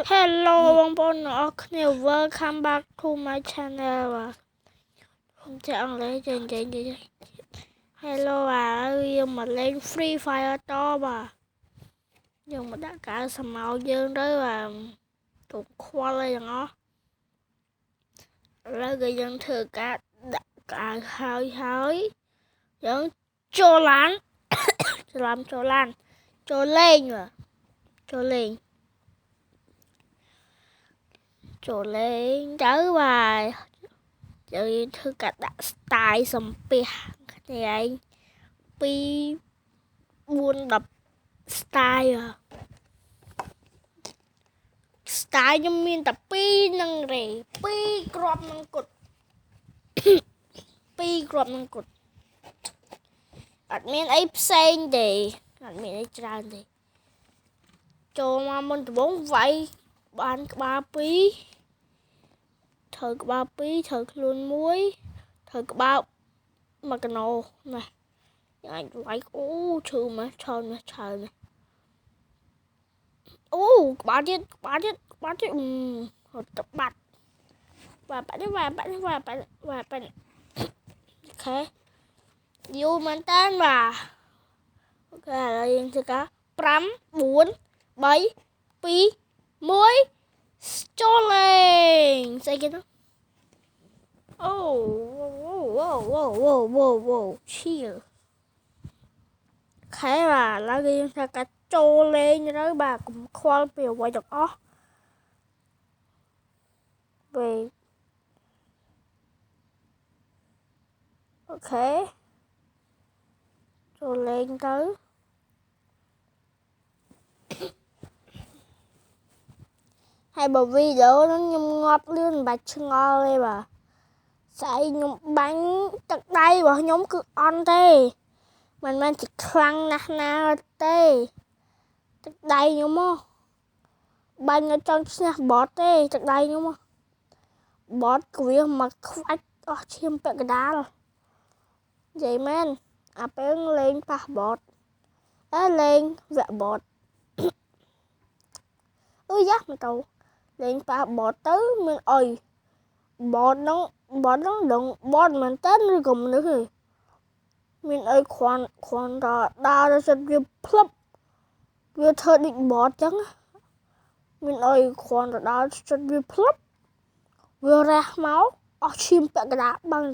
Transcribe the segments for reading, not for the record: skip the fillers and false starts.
Hello បងប្អូនអ្នកគ្នា Welcome back to my channel ខ្ញុំចេះអង់គ្លេសចេះនិយាយ Hello យើងមកលេង Free Fire តបាទយើងមកដាក់កាវសម្ោយើងទៅទុកខ្វល់អីទាំងអស់ឥឡូវក៏យើងធ្វើការដាក់កាវហើយយើងចូលឡានចូលលេងទៅបាទយើងធ្វើការដាក់ style សំពះគ្នាឯង2 4 10 style ខ្ញុំមានតែ2នឹងរេ2គ្រាប់នឹងគុត2គ្រាប់នឹងគុតអត់មានអីផ្សេងទេអត់មានអីច្រើនទេចូលមកមុនដំបូងវាយបានក្បាល2ត្រូវក្បាល2ត្រូវខ្លួន1ត្រូវក្បាលមកកណោណាអាចវាយអូឈឺមកឆោនមកឆើមកអូក្បាលទៀតហត់ទៅបាត់អូខេយូរមែនតើបាទអូខេឥឡូវយើងធ្វើការ5 4 3 2 1ចូលលេងស្អីគេនោះអូឈៀលខេបាទឥឡូវយើងធ្វើការចូលលេងទៅបាទកុំខ្វល់ពីអ្វីទាំងអស់ពេលអូខេចូលលេងទៅហើយបើវីដេអូហ្នឹងខ្ញុំងាប់លឿនមិនបាច់ឆ្ងល់ទេបាទស្អីខ្ញុំបាញ់ទឹកដៃរបស់ខ្ញុំគឺអន់ទេមិនមែនជាខ្លាំងណាស់ណាទេទឹកដៃខ្ញុំមកបាញ់ឲ្យចង់ឈ្នះបតទេទឹកដៃខ្ញុំមកបតគវាមកខ្វាច់អស់ឈាមពាក់កណ្ដាលនិយាយមែនអាពេលលេងប៉ះបតលេងវគ្គបតអូយ៉ាមកទៅលេងប៉ះបតទៅមានអុយបតហ្នឹងដងបតមែនតើឬក៏មនុស្សទេមានអីគ្រាន់តែដើរទៅចិត្តវាផ្លឹបវាធ្វើដូចបតចឹងមានអីគ្រាន់តែដើរចិត្តវាផ្លឹបវារះមកអស់ឈាមពាក់កណ្ដាលបាំង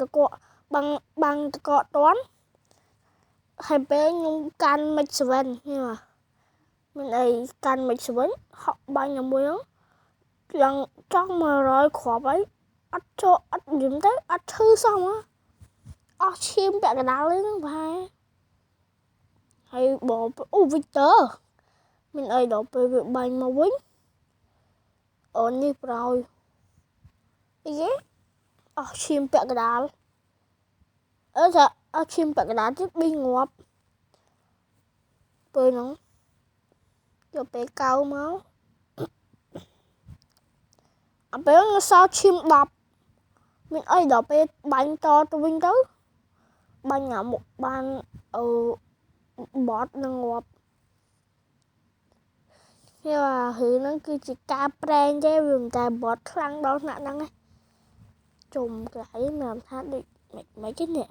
តកតាន់ហើយពេលខ្ញុំកាន់មិច7នេះមានអីកាន់មិច7ហក់បាញ់ជាមួយហ្នឹងយ៉ាងចង់100គ្រាប់ហើយអត់ចូលអត់យំទៅអត់ឈឺសោះមកអស់ឈាមពាក់កណ្ដាលហ្នឹងប្រហែលហើយបងអូវីកទ័រមានអីដល់ពេលវាបាញ់មកវិញអូននេះប្រោយអីគេអស់ឈាមពាក់កណ្ដាលថាអស់ឈាមពាក់កណ្ដាលទៀត2ងាប់ពេលហ្នឹងយកពេលកៅមកអាពេលហ្នឹងសល់ឈាម10មានអីដល់ពេលបាញ់តទៅវិញទៅបាញ់អាមុខបានបតនឹងងាប់វារឿងហ្នឹងគឺជាការប្រែងទេវាមិនតែបតខ្លាំងដល់ថ្នាក់ហ្នឹងទេជុំក្រៃមើលថាដូចមិនគេនេះ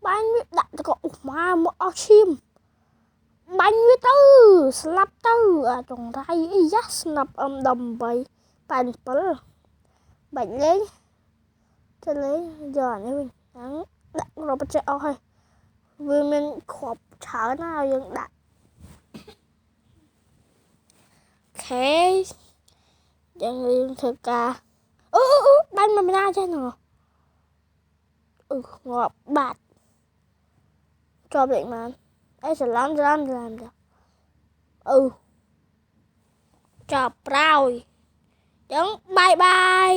បាញ់វាទៅដាក់ទៅក៏អ៊ុមកអស់ឈាមបាញ់វាទៅស្លាប់ទៅអាចង្រៃអីយ៉ាស្នាប់ M18 87បាច់លេងទៅលេងយកអានេះវិញហ្នឹងដាក់របចេះអស់ហើយវាមានគ្រាប់ច្រើនណាស់យើងដាក់ខេយើងធ្វើការបាញ់មិនណាចេះណ៎ងាប់បាត់ជាប់លេខម៉ានអីច្រឡំចាប់ប្រោយចឹងបាយ